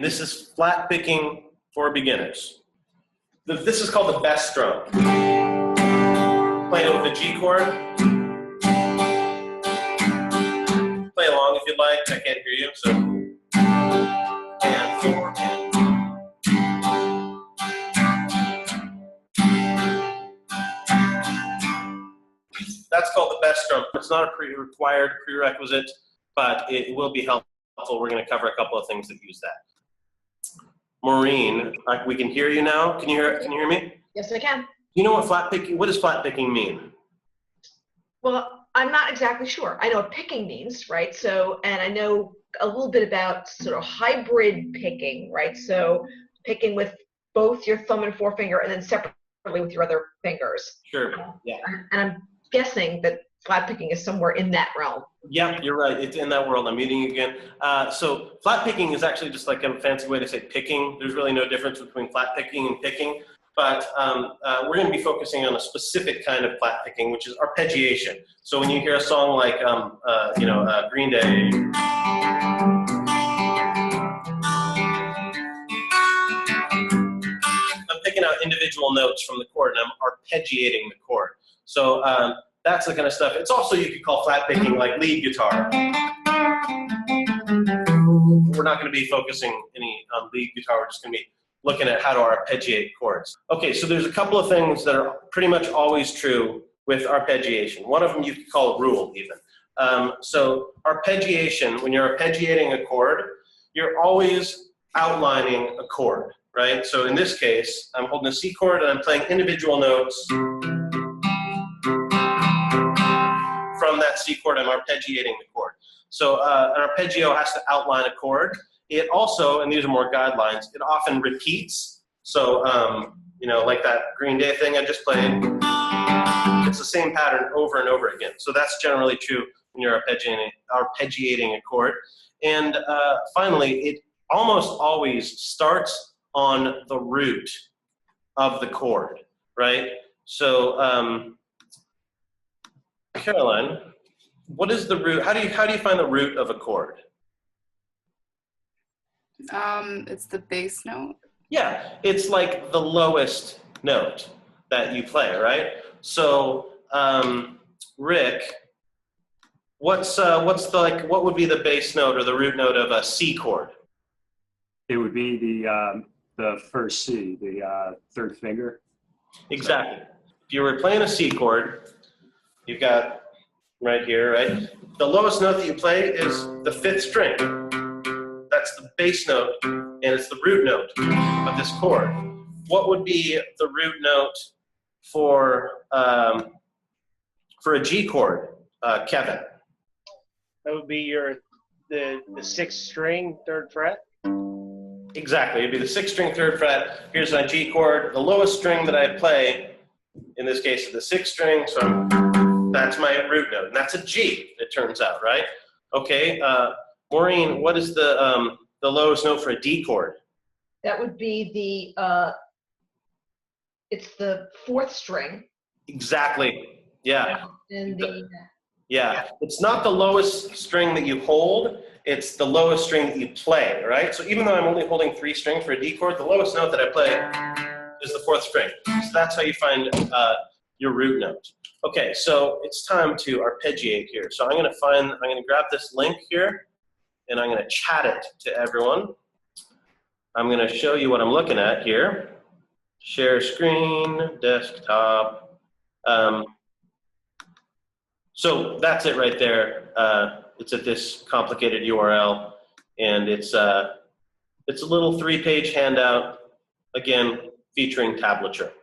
This is flat picking for beginners. This is called the best strum. Playing it with a G chord. Play along if you'd like. I can't hear you, so. And 4 and. That's called the best strum. It's not a required prerequisite, but it will be helpful. We're going to cover a couple of things that use that. Maureen, we can hear you now. Can you hear me? Yes, I can. You know what does flat picking mean? Well, I'm not exactly sure. I know what picking means, right? So, and I know a little bit about sort of hybrid picking, right? So picking with both your thumb and forefinger and then separately with your other fingers. Sure, yeah. And I'm guessing that flat picking is somewhere in that realm. Yeah, you're right. It's in that world. I'm muting you again. So flat picking is actually just like a fancy way to say picking. There's really no difference between flat picking and picking. But we're going to be focusing on a specific kind of flat picking, which is arpeggiation. So when you hear a song like, Greenday, I'm picking out individual notes from the chord, and I'm arpeggiating the chord. So that's the kind of stuff. It's also, you could call flat picking like lead guitar. We're not going to be focusing any on lead guitar. We're just going to be looking at how to arpeggiate chords. Okay, so there's a couple of things that are pretty much always true with arpeggiation. One of them you could call a rule even. So arpeggiation, when you're arpeggiating a chord, you're always outlining a chord, right? So in this case, I'm holding a C chord and I'm playing individual notes. From that C chord, I'm arpeggiating the chord. So an arpeggio has to outline a chord. It also, and these are more guidelines, it often repeats. So, you know, like that Greenday thing I just played, it's the same pattern over and over again. So that's generally true when you're arpeggiating a chord. And finally, it almost always starts on the root of the chord, right? So, Caroline, what is the root? How do you find the root of a chord? It's the bass note. Yeah, it's like the lowest note that you play, right? So, Rick, what would be the bass note or the root note of a C chord? It would be the first C, the third finger. Exactly. If you were playing a C chord, you've got right here, right? The lowest note that you play is the 5th string. That's the bass note, and it's the root note of this chord. What would be the root note for a G chord, Kevin? That would be the 6th string, 3rd fret. Exactly, it'd be the 6th string, 3rd fret. Here's my G chord. The lowest string that I play, in this case, is the 6th string, so that's my root note, and that's a G, it turns out, right? Okay, Maureen, what is the lowest note for a D chord? That would be it's the 4th string. Exactly, yeah. And yeah, it's not the lowest string that you hold, it's the lowest string that you play, right? So even though I'm only holding 3 strings for a D chord, the lowest note that I play is the 4th string. So that's how you find your root note. Okay, so it's time to arpeggiate here. So I'm gonna grab this link here, and I'm gonna chat it to everyone. I'm gonna show you what I'm looking at here. Share screen, desktop. So that's it right there. It's at this complicated URL, and it's a little 3-page handout, again, featuring tablature.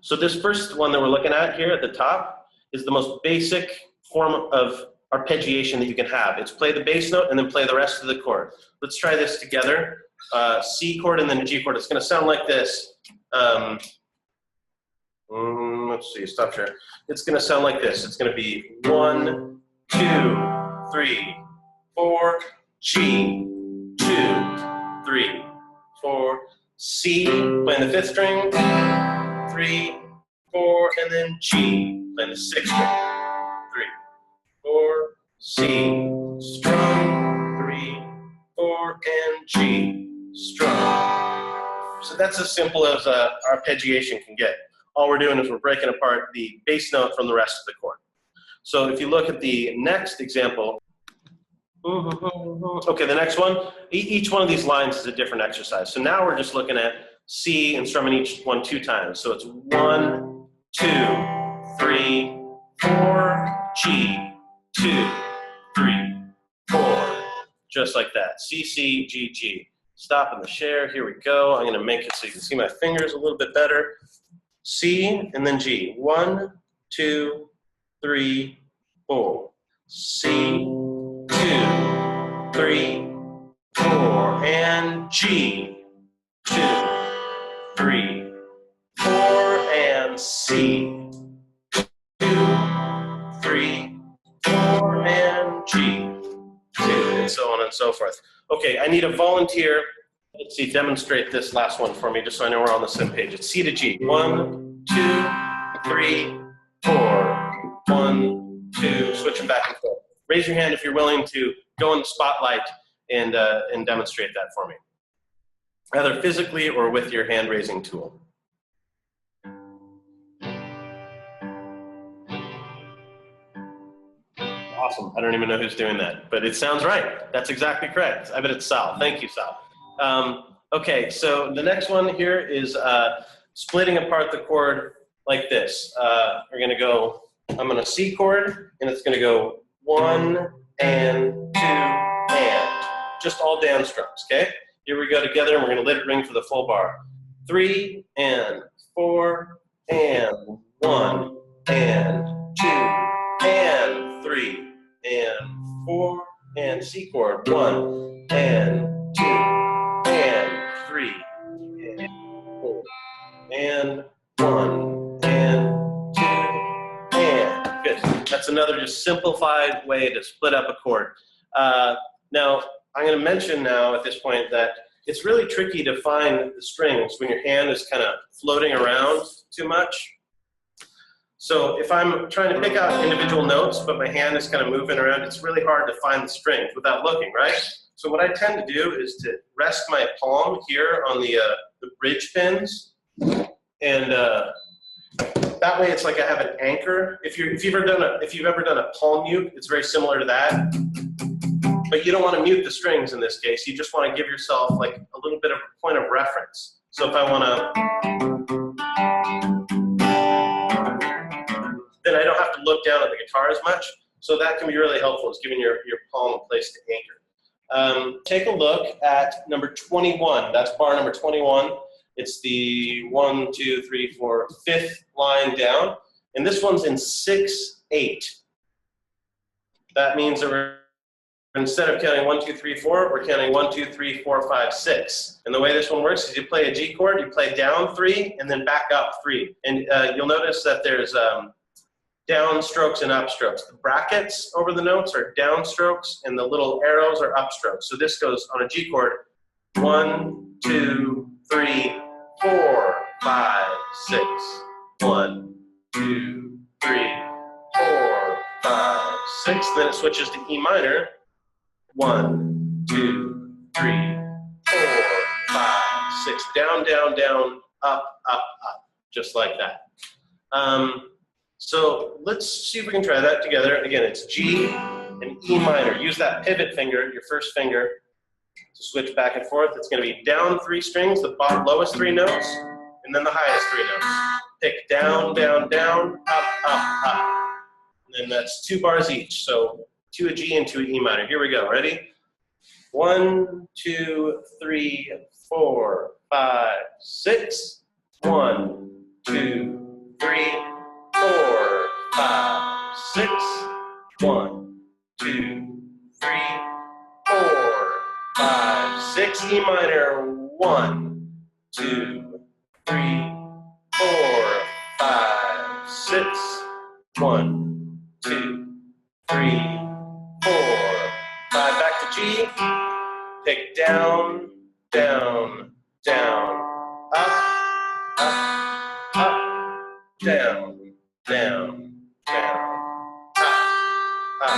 So this first one that we're looking at here at the top is the most basic form of arpeggiation that you can have. It's play the bass note and then play the rest of the chord. Let's try this together. C chord and then a G chord. It's going to sound like this. Let's see, stop share. It's going to sound like this. It's going to be 1, 2, 3, 4, G, 2, 3, 4, C, playing the 5th string, 3, 4, and then G, playing the 6th string, 3, 4, C, strum, 3, 4, 4, and G, strum. So that's as simple as arpeggiation can get. All we're doing is we're breaking apart the bass note from the rest of the chord. So if you look at the next example, okay, the next one, each one of these lines is a different exercise. So now we're just looking at C and strumming each one 2 times. So it's 1, 2, 3, 4, G, 2, 3, 4, just like that. C, C, G, G. Stop in the share, here we go. I'm gonna make it so you can see my fingers a little bit better. C and then G. 1, 2, 3, 4. C, 2, 3, 4, and G. 2, 3, 4, and C. 2, 3, 4, and G. 2, and so on and so forth. Okay, I need a volunteer. Let's see, demonstrate this last one for me, just so I know we're on the same page. It's C to G. 1, 2, 3, 4. 1, 2. Switching back and forth. Raise your hand if you're willing to go in the spotlight and demonstrate that for me, either physically or with your hand-raising tool. Awesome. I don't even know who's doing that, but it sounds right. That's exactly correct. I bet it's Sal. Thank you, Sal. Okay, so the next one here is splitting apart the chord like this. We're going to go, I'm going to C chord, and it's going to go 1 and 2 and. Just all down strums, okay? Here we go together, and we're going to let it ring for the full bar. 3 and 4 and 1 and 2 and 3 and 4 and C chord. 1 and 2 and 3 and 4 and 1 and 2 and. Good. That's another just simplified way to split up a chord. Now, I'm going to mention now at this point that it's really tricky to find the strings when your hand is kind of floating around too much. So if I'm trying to pick out individual notes, but my hand is kind of moving around, it's really hard to find the strings without looking, right? So what I tend to do is to rest my palm here on the bridge pins, and that way it's like I have an anchor. If you've ever done a palm mute, it's very similar to that. But you don't want to mute the strings in this case. You just want to give yourself like a little bit of a point of reference. So if I want to, then I don't have to look down at the guitar as much. So that can be really helpful, is giving your palm a place to anchor. Take a look at number 21. That's bar number 21. It's the 1, 2, 3, 4, 5th line down. And this one's in 6/8. That means that we're, instead of counting 1, 2, 3, 4, we're counting 1, 2, 3, 4, 5, 6. And the way this one works is you play a G chord, you play down 3, and then back up 3. And you'll notice that there's down strokes and up strokes. The brackets over the notes are down strokes, and the little arrows are up strokes. So this goes on a G chord: 1, 2, 3, 4, 5, 6. 1, 2, 3, 4, 5, 6. Then it switches to E minor. 1, 2, 3, 4, 5, 6. Down, down, down, up, up, up. Just like that. So let's see if we can try that together. Again, it's G and E minor. Use that pivot finger, your first finger, to switch back and forth. It's going to be down 3 strings, the lowest 3 notes, and then the highest 3 notes. Pick down, down, down, up, up, up. And then that's 2 bars each. So 2 a G and 2 a E minor. Here we go. Ready? 1, 2, 3, 4, 5, 6. 1, 2, 3, 4, 5, 6. 1, 2, 3, 4, 5, 6. E minor. 1, 2, 3, 4, 5, 6. 1, 2, 3, 4, 5. Back to G. Pick down, down, down, up, up, up, down, down, down, up, up,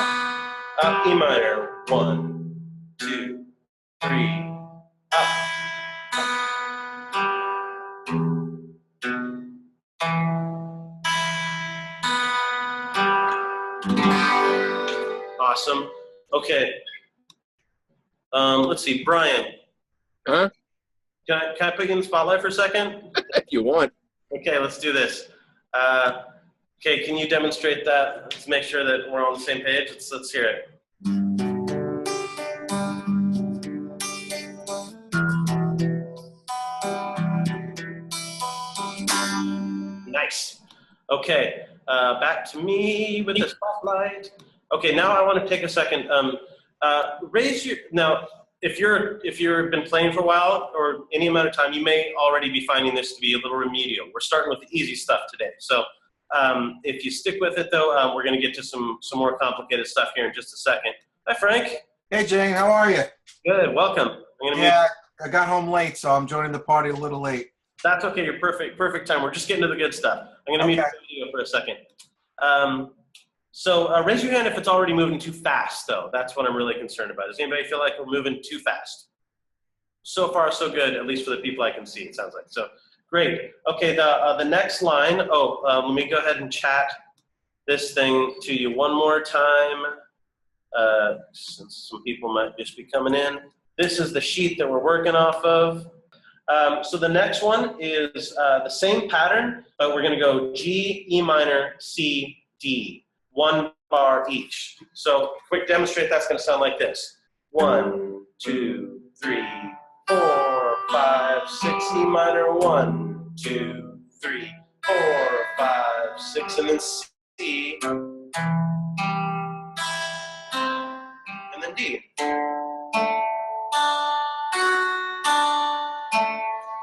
up. E minor. 1, 2, 3, Awesome. Okay. Let's see, Brian. Huh? Can I put you in the spotlight for a second? If you want. Okay, let's do this. Okay, can you demonstrate that? Let's make sure that we're on the same page. Let's hear it. Nice. Okay, back to me with the spotlight. Okay, now I want to take a second. Raise your now. If you've been playing for a while or any amount of time, you may already be finding this to be a little remedial. We're starting with the easy stuff today. So if you stick with it, though, we're going to get to some more complicated stuff here in just a second. Hi, Frank. Hey, Jane, how are you? Good. Welcome. Yeah, I got home late, so I'm joining the party a little late. That's okay. You're perfect time. We're just getting to the good stuff. I'm going to mute the video for a second. So raise your hand if it's already moving too fast, though. That's what I'm really concerned about. Does anybody feel like we're moving too fast? So far, so good, at least for the people I can see, it sounds like. So, great. Okay, the next line. Let me go ahead and chat this thing to you one more time, since some people might just be coming in. This is the sheet that we're working off of. So the next one is the same pattern, but we're going to go G, E minor, C, D. 1 bar each. So quick demonstrate, that's going to sound like this. 1, 2, 3, 4, 5, 6, E minor, 1, 2, 3, 4, 5, 6, and then C, and then D.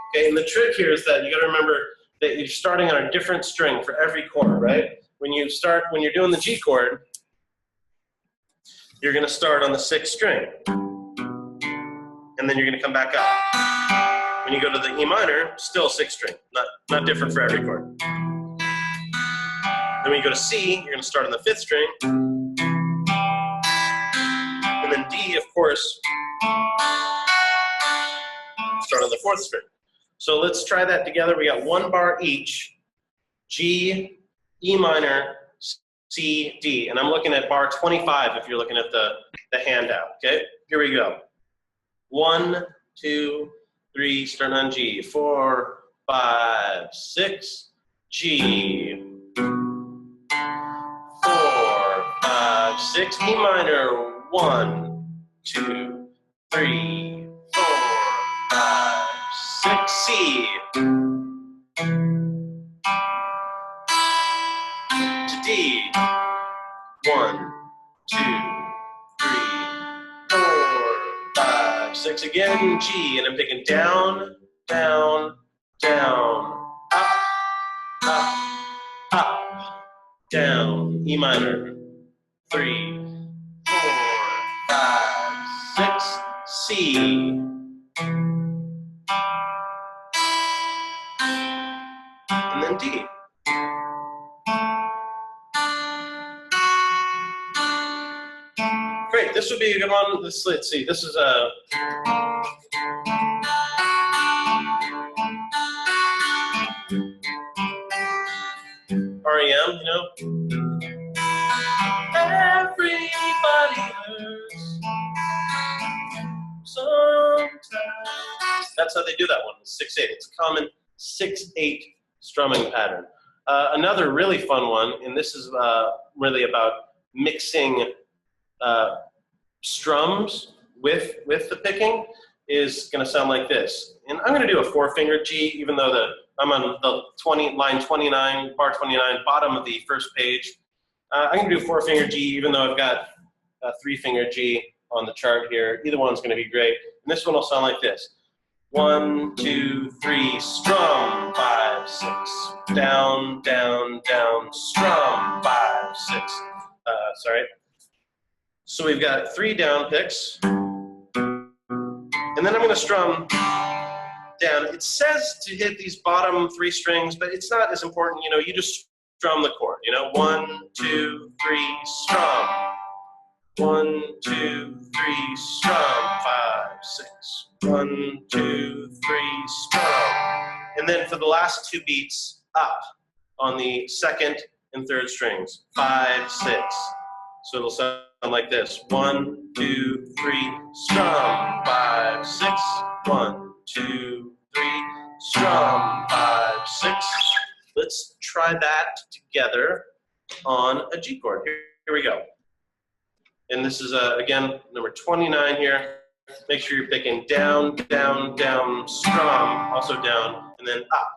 Okay, and the trick here is that you got to remember that you're starting on a different string for every chord, right? When you're doing the G chord, you're going to start on the 6th string, and then you're going to come back up. When you go to the E minor, still 6th string, not different for every chord. Then when you go to C, you're going to start on the 5th string, and then D, of course, start on the 4th string. So let's try that together. We got 1 bar each, G, E minor, C, D. And I'm looking at bar 25 if you're looking at the handout, okay? Here we go. 1, 2, 3, starting on G. 4, 5, 6, G. 4, 5, 6, E minor. 1, 2, 3, 4, 5, 6, C. D. 1, 2, 3, 4, 5, 6. Again, G, and I'm picking down, down, down, up, down. E minor. 3, 4, 5, 6. C. And then D. Great, this would be a good one. Let's see, this is a... REM, you know? Everybody hurts sometimes. That's how they do that one, 6/8. It's a common 6/8 strumming pattern. Another really fun one, and this is really about mixing strums with the picking, is going to sound like this. And I'm going to do a 4-finger G, even though I'm on the line 29, bar 29, bottom of the first page. I'm going to do a 4-finger G, even though I've got a 3-finger G on the chart here. Either one's going to be great. And this one will sound like this. 1, 2, 3, strum, 5, 6, down, down, down, strum, 5, 6. Sorry. So we've got 3 down picks, and then I'm going to strum down. It says to hit these bottom 3 strings, but it's not as important. You know, you just strum the chord. You know, 1, 2, 3, strum. 1, 2, 3, strum. 5, 6. 1, 2, 3, strum. And then for the last 2 beats, up on the 2nd and 3rd strings. 5, 6. So it'll sound like this. 1, 2, 3, strum, 5, 6. 1, 2, 3, strum, 5, 6. Let's try that together on a G chord. Here we go. And this is, again, number 29 here. Make sure you're picking down, down, down, strum, also down, and then up.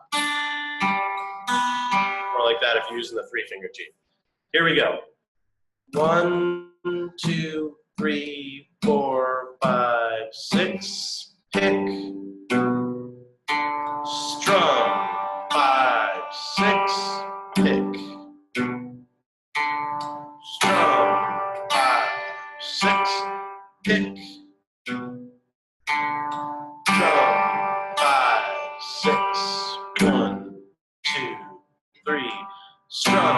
More like that if you're using the 3-finger G. Here we go. 1, 2, 3, 4, 5, 6. Pick. Strum. 5, 6. Pick. Strum. 5, 6. Pick. Strum. 5, 6. 1, 2, 3. Strum.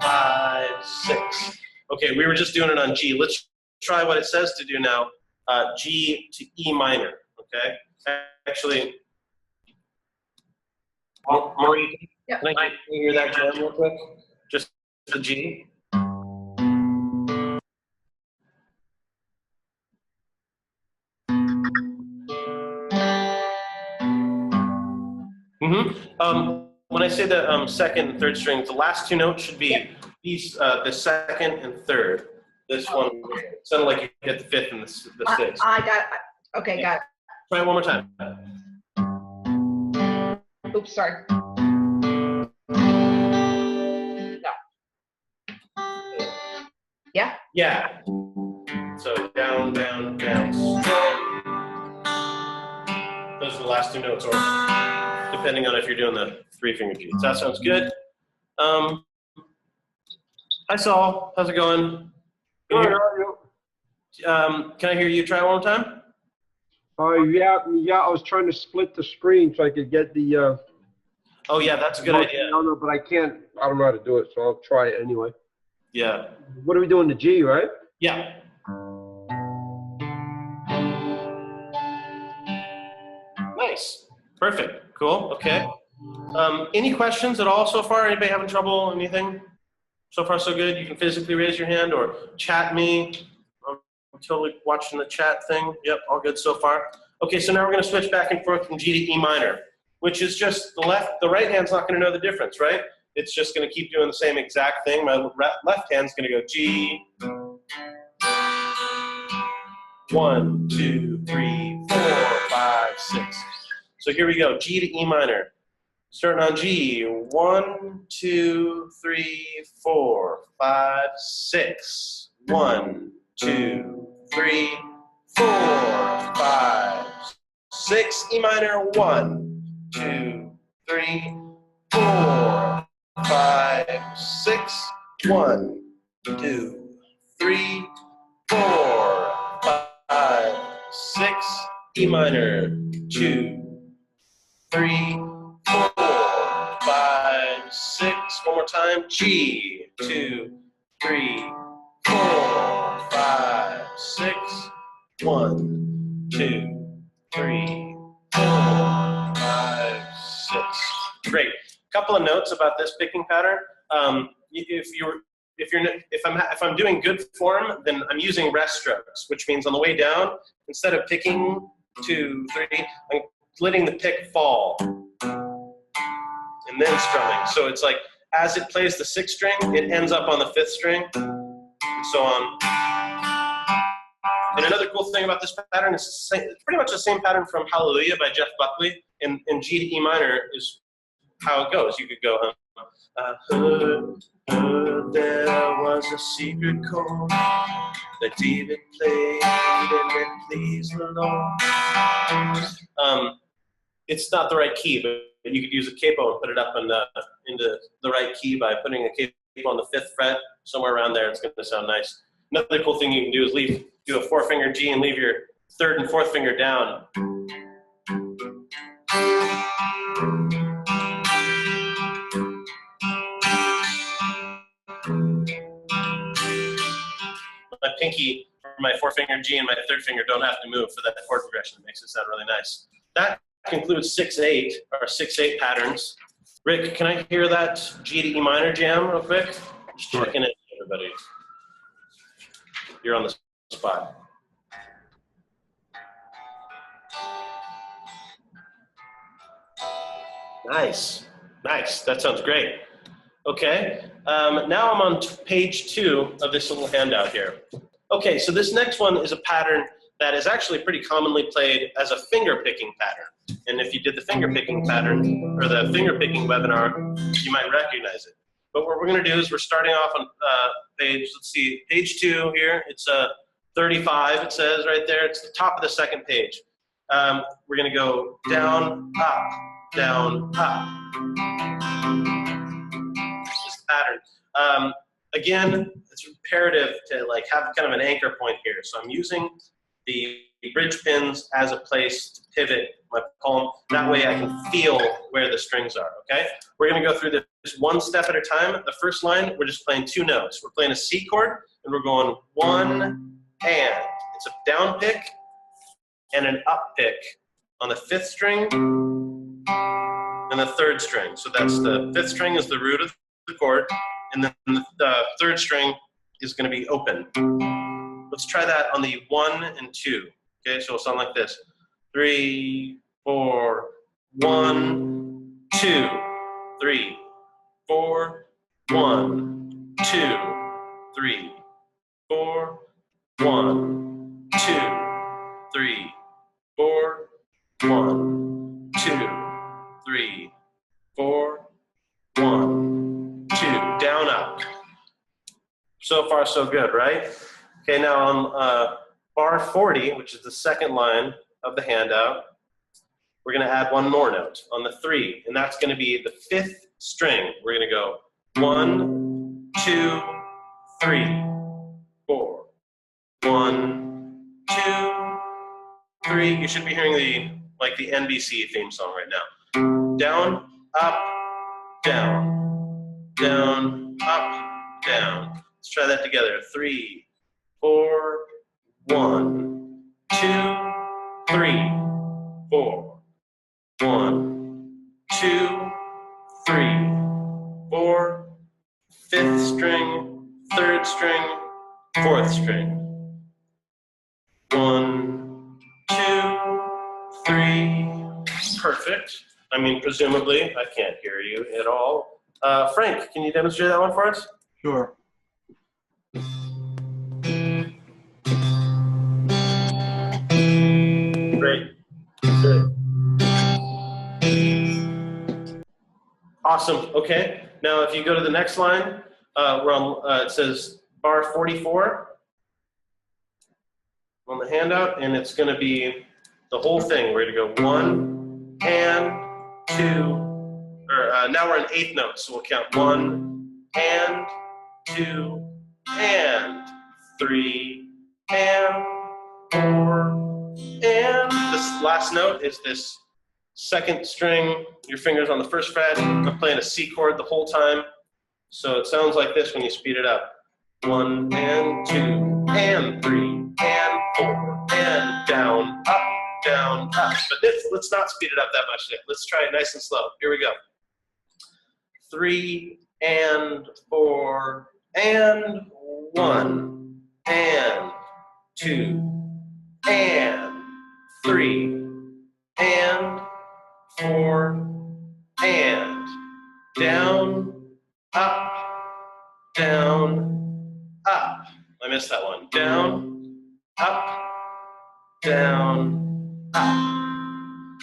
5, 6. Okay, we were just doing it on G. Let's try what it says to do now. G to E minor, okay? Actually, Marie, Yep. can I hear that jam real quick? Just the G. When I say the second and third strings, the last 2 notes should be these, the second and third. This one sounded like you hit the 5th and the 6th. I got it. Okay, got Try it one more time. it. Oops, sorry. No. Yeah? Yeah. So down, down, down. Those are the last 2 notes, or depending on if you're doing the 3-finger G. So that sounds good. Hi, Saul. How's it going? Can I hear you try one more time? Yeah, I was trying to split the screen so I could get the. Oh, yeah, that's a good idea. No, but I can't. I don't know how to do it, so I'll try it anyway. Yeah. What are we doing? The G, right? Yeah. Nice. Perfect. Cool. Okay. Any questions at all so far? Anybody having trouble? Anything? So far, so good. You can physically raise your hand or chat me. I'm totally watching the chat thing. Yep, all good so far. Okay, so now we're going to switch back and forth from G to E minor, which is just the right hand's not going to know the difference, right? It's just going to keep doing the same exact thing. My left hand's going to go G. 1, 2, 3, 4, 5, 6. So here we go. G to E minor. Starting on G, 1, 2, 3, 4, 5, 6. 1, 2, 3, 4, 5, 6. E minor, 1, 2, 3, 4, 5, 6. 1, 2, 3, 4, 5, 6. E minor, 2, 3, 4, 5, 6. One more time. G. 2, 3, 4, 5, 6. 1, 2, 3, 4, 5, 6. Great. Couple of notes about this picking pattern. If I'm doing good form, then I'm using rest strokes, which means on the way down, instead of picking 2, 3, I'm letting the pick fall and then strumming. So it's like as it plays the 6th string, it ends up on the 5th string, and so on. And another cool thing about this pattern is it's pretty much the same pattern from Hallelujah by Jeff Buckley. And G to E minor is how it goes. You could go, I heard there was a secret chord that David played and it pleased the Lord. It's not the right key, but you could use a capo and put it up into the right key by putting a capo on the 5th fret, somewhere around there. It's going to sound nice. Another cool thing you can do is do a 4-finger G and leave your 3rd and 4th finger down. My pinky for my 4-finger G and my 3rd finger don't have to move for that chord progression. It makes it sound really nice. That concludes 6/8, or 6/8 patterns. Rick, can I hear that G to E minor jam real quick? Just checking in, everybody. you're on the spot. Nice, nice. That sounds great. Okay, now I'm on page 2 of this little handout here. Okay, so this next one is a pattern that is actually pretty commonly played as a finger picking pattern. And if you did the finger picking pattern or the finger picking webinar, you might recognize it. But what we're going to do is we're starting off on page, let's see, page 2 here. It's 35, it says right there. It's the top of the second page. We're going to go down, up, down, up. This pattern. Again, it's imperative to like have kind of an anchor point here. So I'm using the bridge pins as a place to pivot my palm. That way I can feel where the strings are, okay? We're gonna go through this one step at a time. The first line, we're just playing 2 notes. We're playing a C chord, and we're going 1 and. It's a down pick and an up pick on the 5th string and the 3rd string. So that's the 5th string is the root of the chord, and then the 3rd string is gonna be open. Let's try that on the 1 and 2. Okay, so it'll sound like this. 3, 4, 1, 2, 3, 4, 1, 2, 3, 4, 1, 2, 3, 4, 1, 2, 3, 4, 1, 2. Down, up. So far, so good, right? Okay, now on bar 40, which is the second line of the handout, we're going to add one more note on the 3, and that's going to be the 5th string. We're going to go 1, 2, 3, 4. 1, 2, 3. You should be hearing the NBC theme song right now. Down, up, down, down, up, down. Let's try that together. 3, 4, 1, 2, 3, 4. 1, 2, 3, 4. 5th string, 3rd string, 4th string. 1, 2, 3. Perfect. I mean, presumably, I can't hear you at all. Frank, can you demonstrate that one for us? Sure. Great. Good. Awesome. Okay. Now, if you go to the next line, we're on, it says bar 44 on the handout, and it's going to be the whole thing. We're going to go 1 and 2, or now we're in 8th notes, so we'll count 1 and 2 and 3 and 4. And this last note is this 2nd string. Your finger's on the 1st fret. I'm playing a C chord the whole time. So it sounds like this when you speed it up. 1 and 2 and 3 and 4 and down, up, down, up. But let's not speed it up that much. Let's try it nice and slow. Here we go. 3 and 4 and 1 and 2 and 3 and 4 and down, up, down, up. I missed that one. Down, up, down, up.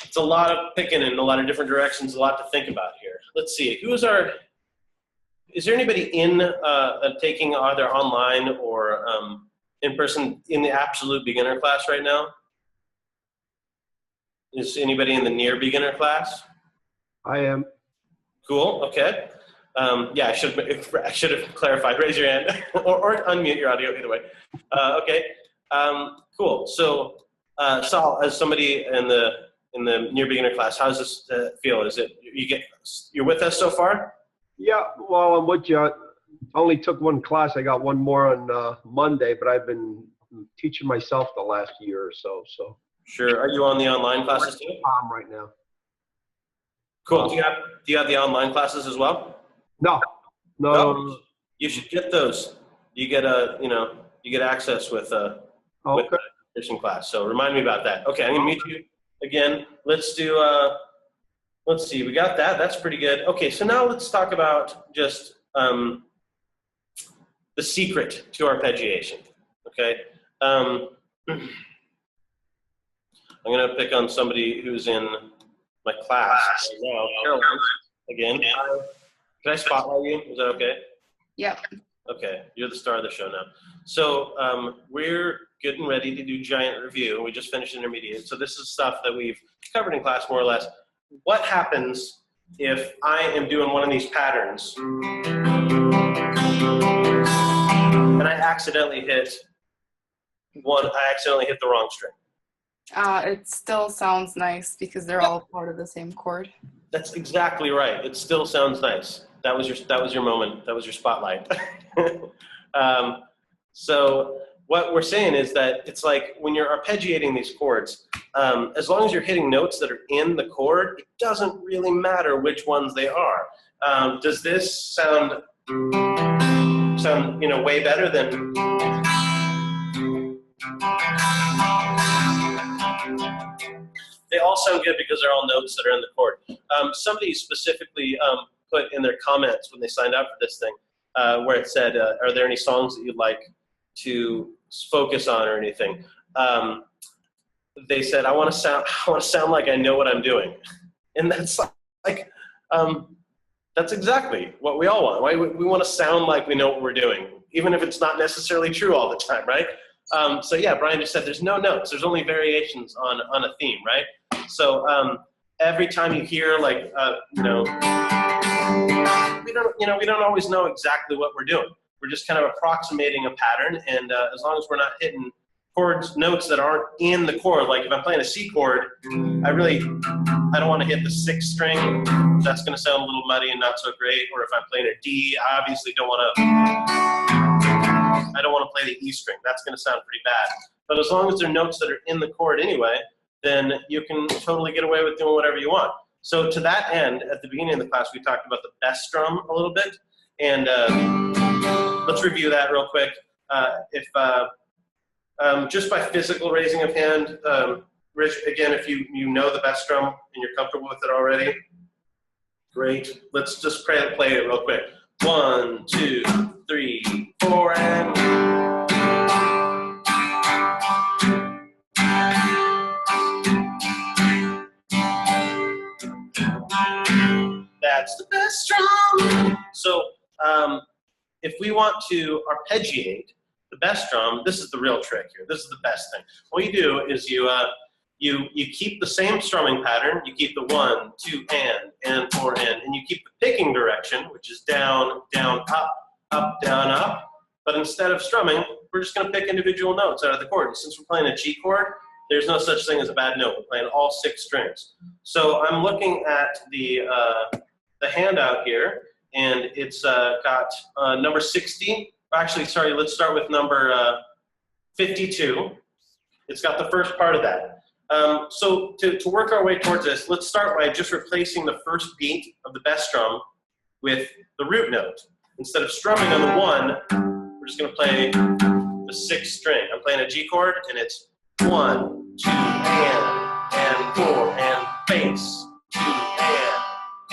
It's a lot of picking in a lot of different directions, a lot to think about here. Let's see, is there anybody in taking either online or in person in the absolute beginner class right now? Is anybody in the near beginner class? I am. Cool, okay. Yeah, I should have clarified. Raise your hand or unmute your audio, either way. Okay, cool. So, Saul, as somebody in the near beginner class, how does this feel? Is it you're with us so far? Yeah, well, I'm with you. I only took one class. I got one more on Monday, but I've been teaching myself the last year or so. So. Sure. Are you on the online classes too? Right now. Cool. Do you have the online classes as well? No. You should get those. you get access with Okay. nutrition class. So remind me about that. Okay, I'm gonna mute you again. Let's do. Let's see. We got that. That's pretty good. Okay, so now let's talk about just the secret to arpeggiation. Okay. I'm gonna pick on somebody who's in my class right now. Caroline, again. Can I spotlight you? Is that okay? Yep. Okay, you're the star of the show now. So we're getting ready to do giant review. We just finished intermediate. So this is stuff that we've covered in class more or less. What happens if I am doing one of these patterns and I accidentally hit the wrong string? It still sounds nice because they're all part of the same chord. That's exactly right. It still sounds nice. That was your moment. That was your spotlight. So what we're saying is that it's like when you're arpeggiating these chords, as long as you're hitting notes that are in the chord, it doesn't really matter which ones they are. Does this sound way better than? They all sound good because they're all notes that are in the chord. Somebody specifically put in their comments when they signed up for this thing, where it said, "Are there any songs that you'd like to focus on or anything?" They said, "I want to sound like I know what I'm doing," and that's like, that's exactly what we all want. Right? We want to sound like we know what we're doing, even if it's not necessarily true all the time, right? So yeah, Brian just said there's no notes. There's only variations on a theme, right? So every time you hear we don't always know exactly what we're doing. We're just kind of approximating a pattern, and as long as we're not hitting notes that aren't in the chord, like if I'm playing a C chord, I don't want to hit the 6th string. That's going to sound a little muddy and not so great. Or if I'm playing a D, I obviously don't want to play the E string. That's going to sound pretty bad. But as long as they're notes that are in the chord anyway, then you can totally get away with doing whatever you want. So to that end, at the beginning of the class, we talked about the best strum a little bit. And let's review that real quick. Just by physical raising of hand, Rich, again, if you know the best strum and you're comfortable with it already, great. Let's just play it real quick. 1, 2, 3, 4, and... That's the best strum. So if we want to arpeggiate the best strum, this is the real trick here. This is the best thing. What you do is you keep the same strumming pattern. You keep the 1, 2, and 4, and you keep the picking direction, which is down, down, up, down, up. But instead of strumming, we're just going to pick individual notes out of the chord. And since we're playing a G chord, there's no such thing as a bad note. We're playing all 6 strings. So I'm looking at the handout here, and it's got number 60. Actually, sorry, let's start with number 52. It's got the first part of that. So to work our way towards this, let's start by just replacing the first beat of the best strum with the root note. Instead of strumming on the 1, we're just going to play the 6th string. I'm playing a G chord, and it's 1, 2, and 4, and bass, 2,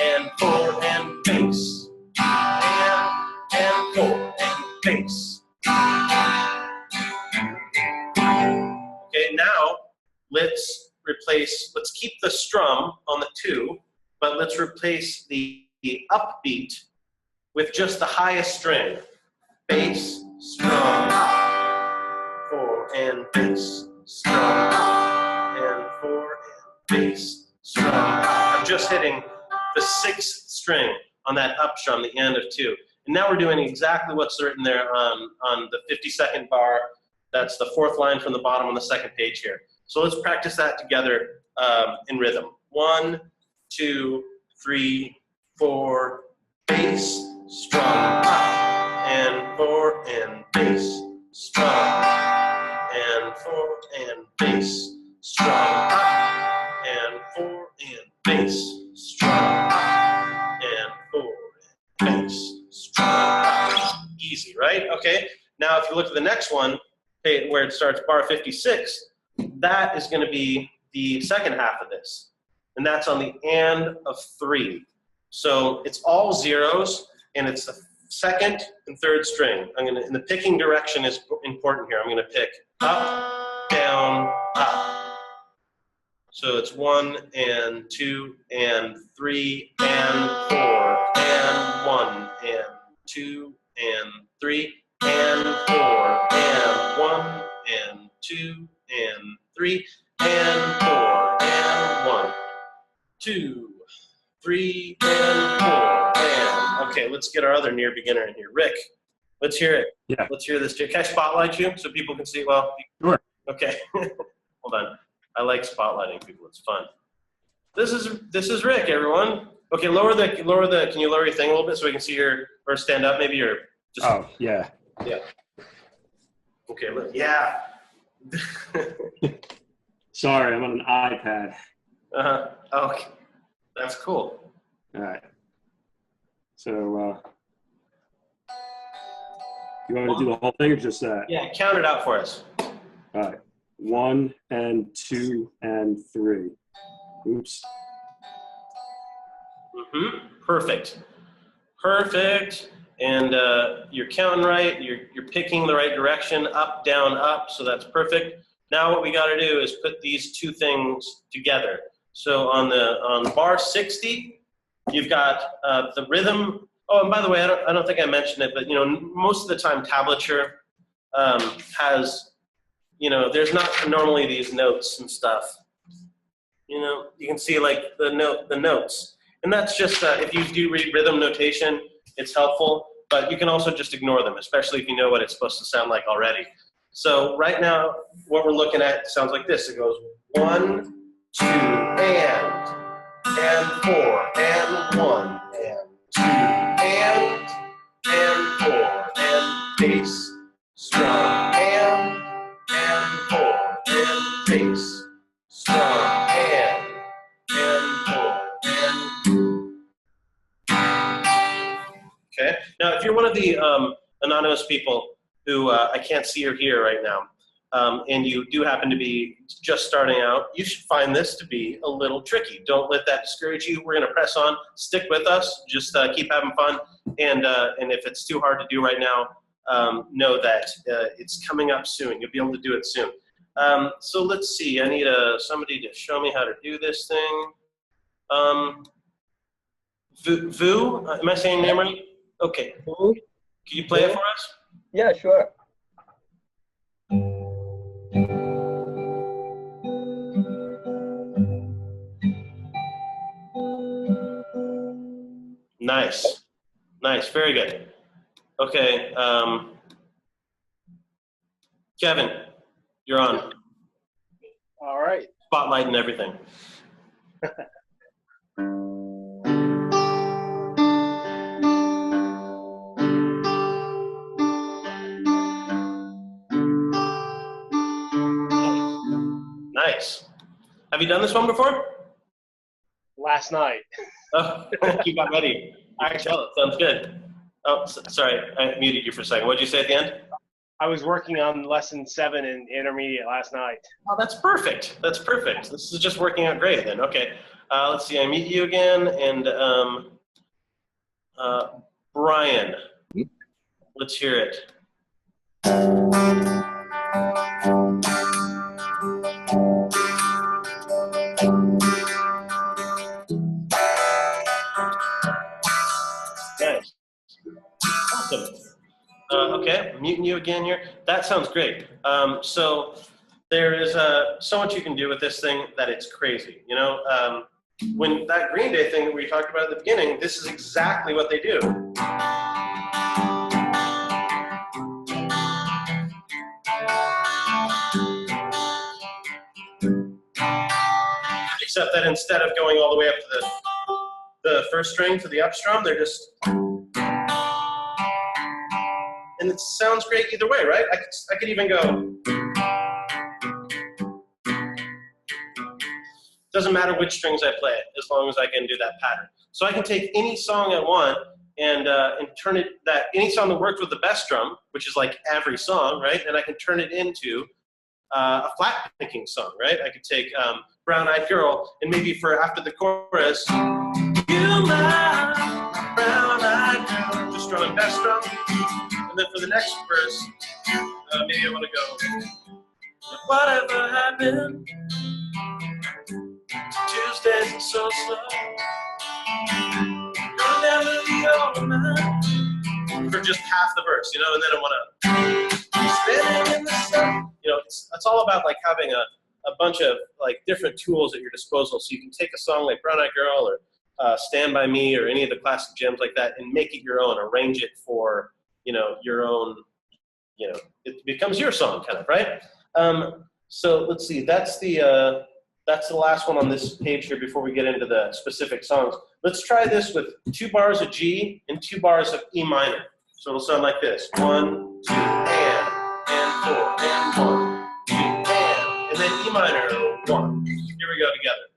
and 4, and bass, and 4, and bass. Okay, now let's keep the strum on the 2, but let's replace the upbeat with just the highest string. Bass, strum, 4, and bass, strum, and 4, and bass, strum. I'm just hitting the 6th string on that up strum, the end of 2. And now we're doing exactly what's written there on the 52nd bar. That's the 4th line from the bottom on the 2nd page here. So let's practice that together in rhythm. 1, 2, 3, 4, bass, strum, up, and 4, and bass, strum, and 4, and bass, strum, up, and 4, and bass, strum, up, and 4, and bass, strum, up. Easy, right? Okay. Now, if you look at the next one, where it starts bar 56, that is going to be the second half of this. And that's on the and of 3. So it's all zeros, and it's the second and third string. And the picking direction is important here. I'm going to pick up, down, up. So it's 1 and 2 and 3 and 4 and 1 and 2 and 3 and 4 and 1 and 2 and 3 and 4 and 1, 2, 3 and 4 and. Okay, let's get our other near beginner in here. Rick, let's hear it. Yeah. Let's hear this. Can I spotlight you so people can see well? Sure. Okay. Hold on. I like spotlighting people. It's fun. This is Rick, everyone. Okay, can you lower your thing a little bit so we can see or stand up maybe, or just. Oh, yeah. Yeah. Okay, yeah. Sorry, I'm on an iPad. Okay. That's cool. All right. So, you want me to do the whole thing or just that? Yeah, count it out for us. All right. 1 and 2 and 3. Oops. Perfect. Perfect. And you're counting right. You're picking the right direction. Up, down, up. So that's perfect. Now what we got to do is put these two things together. So on bar 60, you've got the rhythm. Oh, and by the way, I don't think I mentioned it, but most of the time tablature has. There's not normally these notes and stuff. You can see like the notes. And that's just, if you do read rhythm notation, it's helpful, but you can also just ignore them, especially if you know what it's supposed to sound like already. So right now, what we're looking at sounds like this. It goes 1, 2, and 4, and 1, and 2, and 4, and bass, strum, and 4, and bass, strum, and 4, and. Okay. Now, if you're one of the anonymous people who I can't see or hear right now, and you do happen to be just starting out, you should find this to be a little tricky. Don't let that discourage you. We're going to press on. Stick with us. Just keep having fun. And if it's too hard to do right now, know that it's coming up soon. You'll be able to do it soon. So let's see. I need somebody to show me how to do this thing. Vu, am I saying your name right? Okay. Can you play it for us? Yeah, sure. Nice. Nice. Very good. Okay. Kevin, you're on. All right. Spotlight and everything. Nice. Have you done this one before? Last night. Oh, you got ready. I can tell it. Sounds good. Oh, sorry. I muted you for a second. What did you say at the end? I was working on lesson 7 in intermediate last night. Oh, that's perfect. That's perfect. This is just working out great then. Okay. Let's see. I mute you again. And Brian, let's hear it. Nice. Awesome. Okay, I'm muting you again here. That sounds great. So there is so much you can do with this thing that it's crazy. When that Greenday thing that we talked about at the beginning, this is exactly what they do. Except that instead of going all the way up to the first string to the up strum, they're just. And it sounds great either way, right? I could even go. Doesn't matter which strings I play, as long as I can do that pattern. So I can take any song I want and turn it, that any song that works with the best drum, which is like every song, right? And I can turn it into a flat picking song, right? I could take Brown Eyed Girl, and maybe for after the chorus, you my brown eyed girl, just strumming bass drum. And then for the next verse, maybe I want to go, whatever happened, Tuesdays are so slow, you'll never be over mine, for just half the verse, you know, and then I want to spinning in the sun. You know, it's all about like having a bunch of like different tools at your disposal, so you can take a song like Brown Eyed Girl or Stand By Me or any of the classic gems like that and make it your own, arrange it for, you know, your own, you know, it becomes your song kind of, right? So let's see, that's the last one on this page here before we get into the specific songs. Let's try this with 2 bars of G and 2 bars of E minor. So it'll sound like this: 1, 2, and 4, and 1, 2, and then E minor, 1. Here we go together.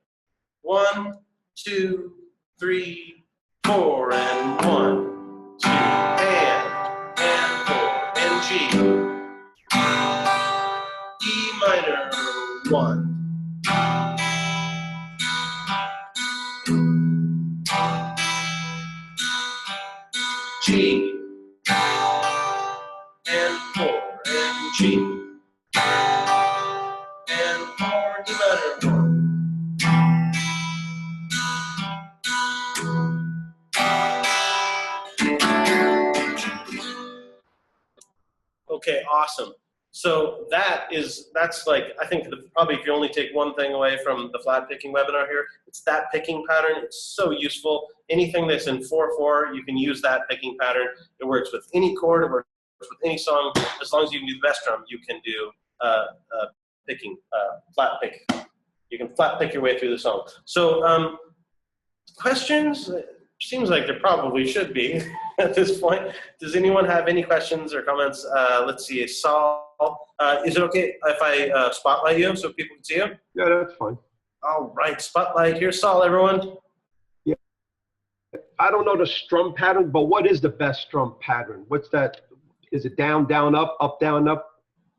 1, 2, 3, 4, and 1, 2, and 4, and G. E minor, 1. G. And 4, and G. And 4, E minor, 1. Okay, awesome. So that's like, I think probably if you only take one thing away from the flat picking webinar here, it's that picking pattern. It's so useful. Anything that's in 4/4, you can use that picking pattern. It works with any chord, it works with any song. As long as you can do the best drum, you can do picking, flat pick. You can flat pick your way through the song. So questions? Seems like there probably should be at this point. Does anyone have any questions or comments? Let's see, Saul, is it okay if I spotlight you so people can see you? Yeah, that's fine. All right, spotlight. Here's Saul, everyone. Yeah. I don't know the strum pattern, but what is the best strum pattern? What's that? Is it down, down, up, down, up?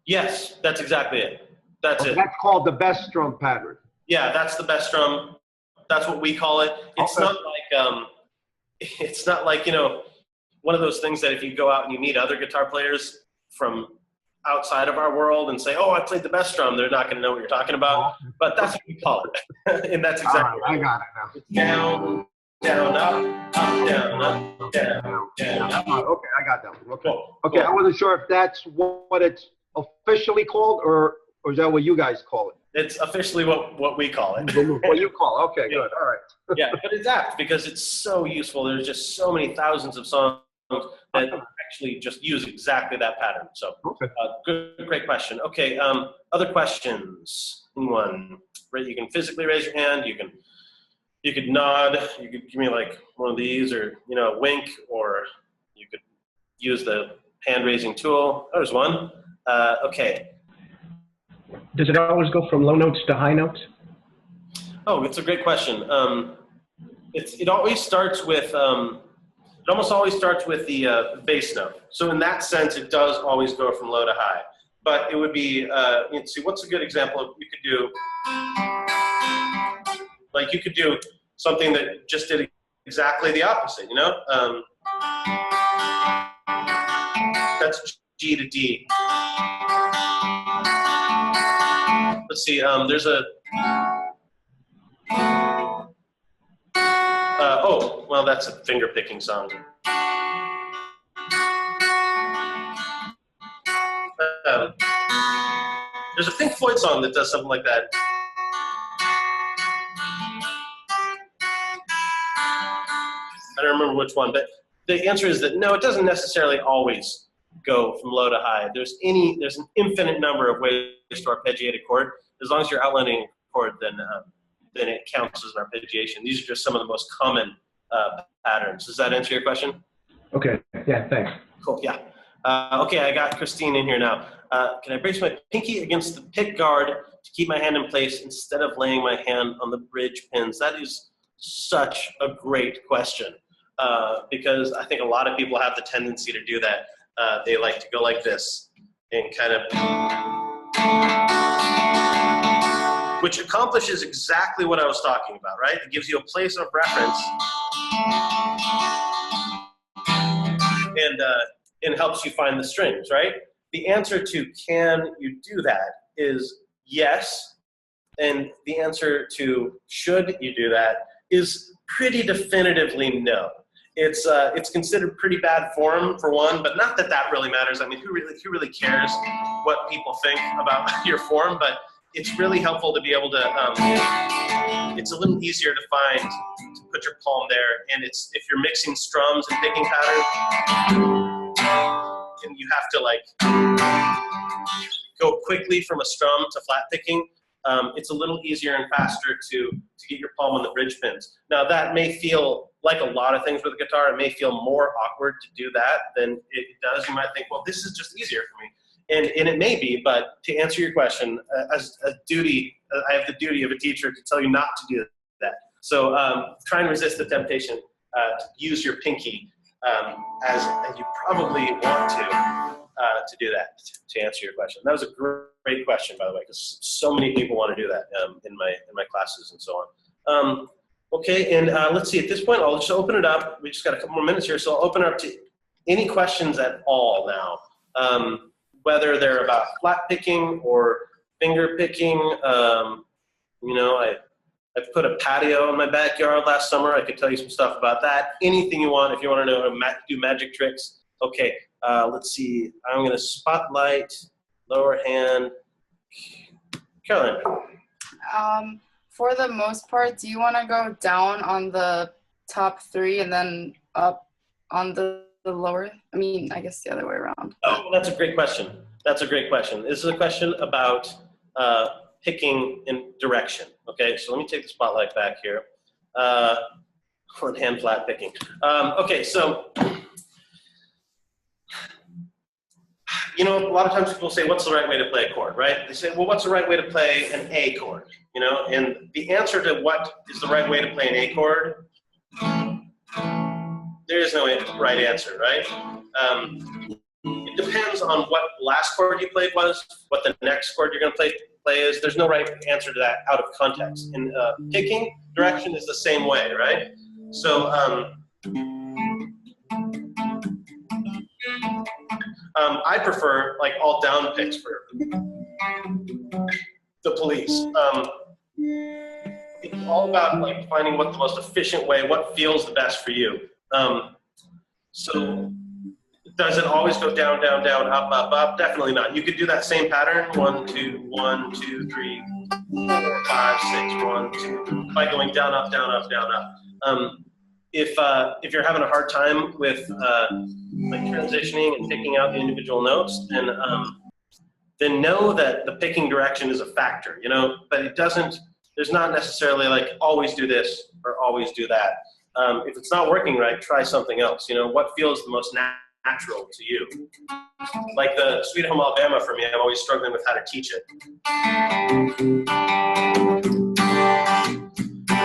Yes, that's exactly it. That's it. That's called the best strum pattern. Yeah, that's the best drum. That's what we call it. It's Okay. not like it's not like, you know, one of those things that if you go out and you meet other guitar players from outside of our world and say, oh, I played the best drum, they're not going to know what you're talking about. But that's what we call it. And that's exactly right. I got it now. It's down, down, up, down, up, down, down, up. Okay, I got that one. Okay. Cool. Okay, Cool. I wasn't sure if that's what it's officially called, or is that what you guys call it? It's officially what we call it. What you call it? Okay, Yeah. good. All right. Yeah, but it's apt because it's so useful. There's just so many thousands of songs that actually just use exactly that pattern. So, Okay. great question. Okay, other questions? Anyone? Right, you can physically raise your hand. You could nod. You could give me like one of these, or wink, or you could use the hand raising tool. There's one. Okay. Does it always go from low notes to high notes? Oh, it's a great question. It always starts with, it almost always starts with the bass note. So in that sense, it does always go from low to high. But it would be, let's see, what's a good example of, you could do, like you could do something that just did exactly the opposite, you know? That's G to D. Let's see, there's a, oh, well, that's a finger picking song. There's a Pink Floyd song that does something like that. I don't remember which one, but the answer is that no, it doesn't necessarily always go from low to high. There's an infinite number of ways to arpeggiate a chord. As long as you're outlining a chord, then it counts as an arpeggiation. These are just some of the most common patterns. Does that answer your question? Okay, yeah, thanks. Cool, yeah. Okay, I got Christine in here now. Can I brace my pinky against the pick guard to keep my hand in place instead of laying my hand on the bridge pins? That is such a great question. because I think a lot of people have the tendency to do that. They like to go like this and kind of, which accomplishes exactly what I was talking about, right? It gives you a place of reference and helps you find the strings, right? The answer to can you do that is yes, and the answer to should you do that is pretty definitively no. It's considered pretty bad form for one, but not that that really matters. I mean, who really cares what people think about your form? But it's really helpful to be able to. It's a little easier to find to put your palm there, and it's if you're mixing strums and picking patterns, and you have to like go quickly from a strum to flat picking. It's a little easier and faster to get your palm on the bridge pins. Now that may feel like a lot of things with a guitar, it may feel more awkward to do that than it does. You might think, well, this is just easier for me. And it may be, but to answer your question, as a duty, I have the duty of a teacher to tell you not to do that. So try and resist the temptation to use your pinky as you probably want to do that, to answer your question. That was a great question, by the way, because so many people want to do that in my classes and so on. Okay, and let's see, at this point, I'll just open it up. We just got a couple more minutes here, so I'll open it up to any questions at all now, whether they're about flat picking or finger picking. You know, I put a patio in my backyard last summer. I could tell you some stuff about that. Anything you want, if you want to know how to do magic tricks. Okay, let's see. I'm going to spotlight, lower hand. Caroline. For the most part, do you want to go down on the top three and then up on the lower? I mean, I guess the other way around. Oh, that's a great question. That's a great question. This is a question about picking in direction. Okay, so let me take the spotlight back here. On hand flat picking. Okay, so, you know, a lot of times people say, what's the right way to play a chord, right? They say, well, what's the right way to play an A chord? You know, and the answer to what is the right way to play an A chord, there is no right answer, right? It depends on what last chord you played was, what the next chord you're going to play is. There's no right answer to that out of context. And picking direction is the same way, right? So I prefer like all down picks for the Police. It's all about like finding what the most efficient way, what feels the best for you. So does it always go down, down, down, up, up, up? Definitely not. You could do that same pattern, 1, 2, 1, 2, 3, 4, 5, 6, 1, 2, by going down, up, down, up, down, up. If you're having a hard time with like transitioning and picking out the individual notes, then know that the picking direction is a factor, you know, but it doesn't, there's not necessarily like always do this or always do that. If it's not working right, try something else. You know, what feels the most natural to you? Like the Sweet Home Alabama for me, I'm always struggling with how to teach it.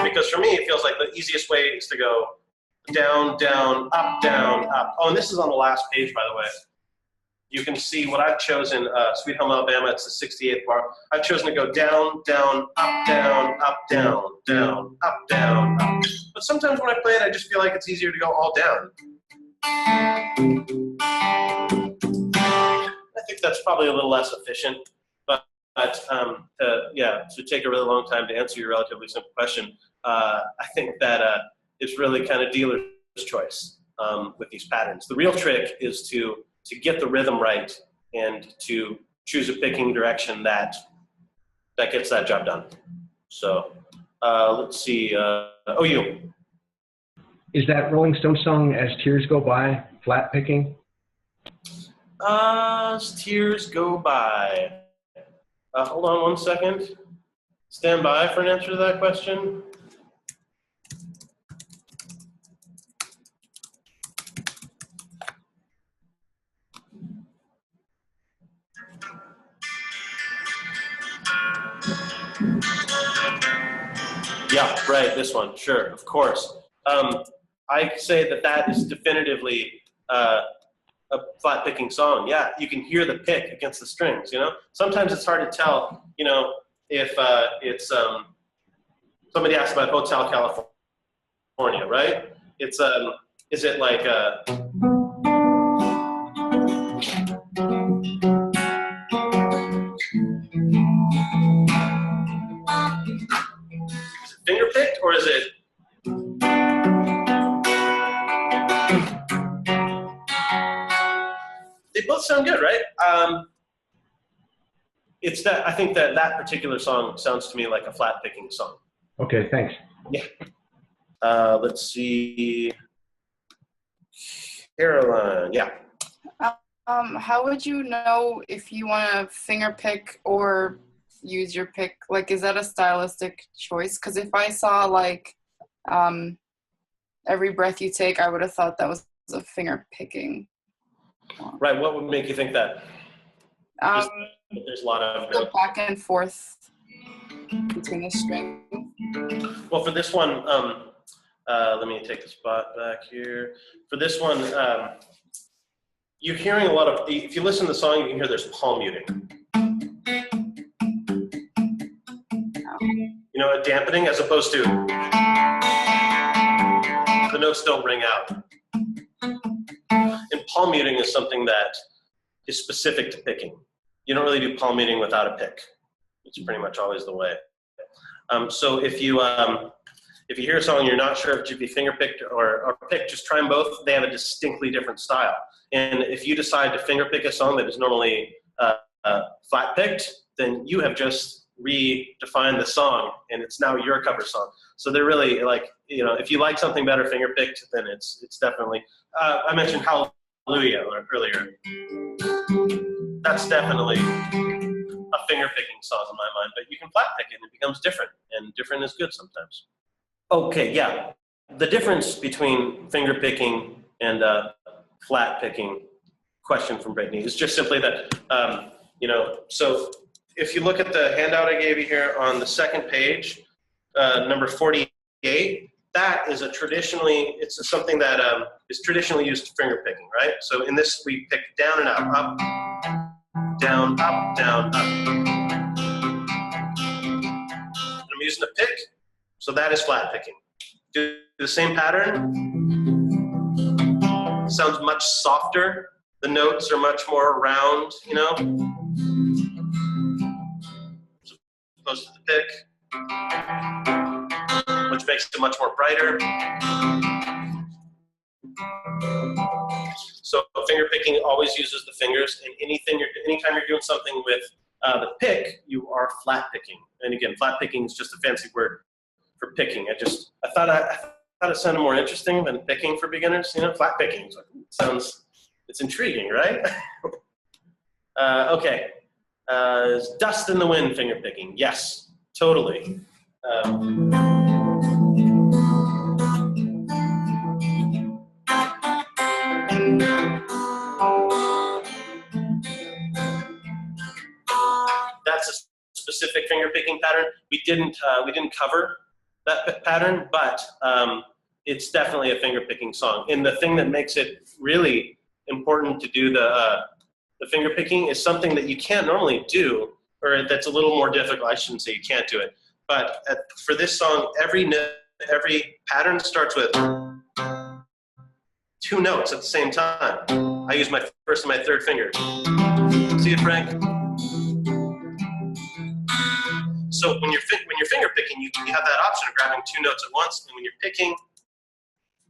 Because for me, it feels like the easiest way is to go down, down, up, down, up. Oh, and this is on the last page, by the way. You can see what I've chosen, Sweet Home Alabama, it's the 68th bar. I've chosen to go down, down, up, down, up, down, down, up, down, up. But sometimes when I play it, I just feel like it's easier to go all down. I think that's probably a little less efficient, but yeah, to take a really long time to answer your relatively simple question, I think that it's really kind of dealer's choice with these patterns. The real trick is to get the rhythm right and to choose a picking direction that gets that job done. So let's see. Oh, you. Is that Rolling Stone song "As Tears Go By" flat picking? As tears go by. Hold on 1 second. Stand by for an answer to that question. Yeah, right, this one, sure, of course. I say that that is definitively a flat picking song. Yeah, you can hear the pick against the strings, you know? Sometimes it's hard to tell, you know, if it's, somebody asked about Hotel California, right? It's, is it like is it finger picked or is it? They both sound good, right? It's that I think that that particular song sounds to me like a flat picking song. Okay, thanks. Yeah. Let's see. Caroline, yeah. How would you know if you want to finger pick or use your pick? Like, is that a stylistic choice? Because if I saw like every breath you take, I would have thought that was a finger picking. Right. What would make you think that? There's a lot of go back and forth between the strings. Well, for this one, let me take a spot back here. For this one, you're hearing a lot of, if you listen to the song, you can hear there's palm muting. You know, a dampening as opposed to the notes don't ring out. And palm muting is something that is specific to picking. You don't really do palm muting without a pick. It's pretty much always the way. So if you hear a song and you're not sure if it should be finger picked or picked, just try them both. They have a distinctly different style. And if you decide to finger pick a song that is normally flat picked, then you have just redefined the song and it's now your cover song. So they're really like, you know, if you like something better finger picked, then it's definitely, I mentioned Hallelujah earlier. That's definitely a finger picking song in my mind, but you can flat pick it and it becomes different, and different is good sometimes. Okay, yeah. The difference between finger picking and flat picking, question from Brittany, is just simply that, you know, so if you look at the handout I gave you here on the second page, number 48, that is it's something that is traditionally used for finger picking, right? So in this, we pick down and up, down, up, down, up. And I'm using a pick, so that is flat picking. Do the same pattern. Sounds much softer. The notes are much more round, you know, as opposed to the pick, which makes it much more brighter. So finger picking always uses the fingers, and anytime you're doing something with the pick, you are flat picking. And again, flat picking is just a fancy word for picking. I thought it sounded more interesting than picking for beginners. You know, flat picking. It's intriguing, right? Okay. Is dust in the wind finger picking? Yes, totally. That's a specific finger picking pattern. We didn't cover that pattern, but it's definitely a finger picking song. And the thing that makes it really important to do the finger picking is something that you can't normally do, or that's a little more difficult. I shouldn't say you can't do it, but for this song, every pattern starts with 2 notes at the same time. I use my first and my third finger. See it, Frank? So when you're finger picking, you have that option of grabbing 2 notes at once, and when you're picking,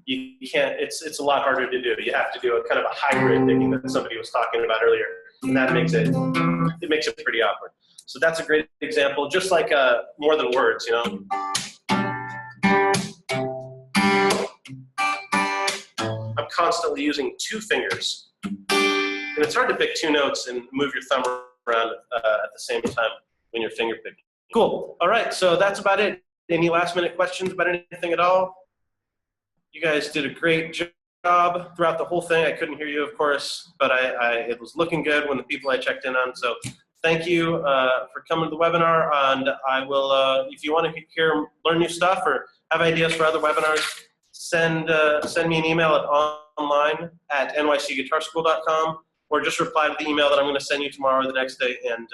you can't. It's a lot harder to do. You have to do a kind of a hybrid picking that somebody was talking about earlier, and that makes it pretty awkward. So that's a great example. Just like more than words, you know. I'm constantly using 2 fingers, and it's hard to pick 2 notes and move your thumb around at the same time when you're finger picking. Cool. All right, so that's about it. Any last minute questions about anything at all? You guys did a great job throughout the whole thing. I couldn't hear you, of course, but it was looking good when the people I checked in on. So thank you for coming to the webinar. And I will, if you want to learn new stuff or have ideas for other webinars, send me an email at online@nycguitarschool.com, or just reply to the email that I'm going to send you tomorrow or the next day, and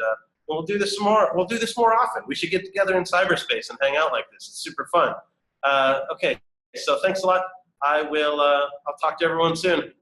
we'll do this more. We'll do this more often. We should get together in cyberspace and hang out like this. It's super fun. Okay, so thanks a lot. I'll talk to everyone soon.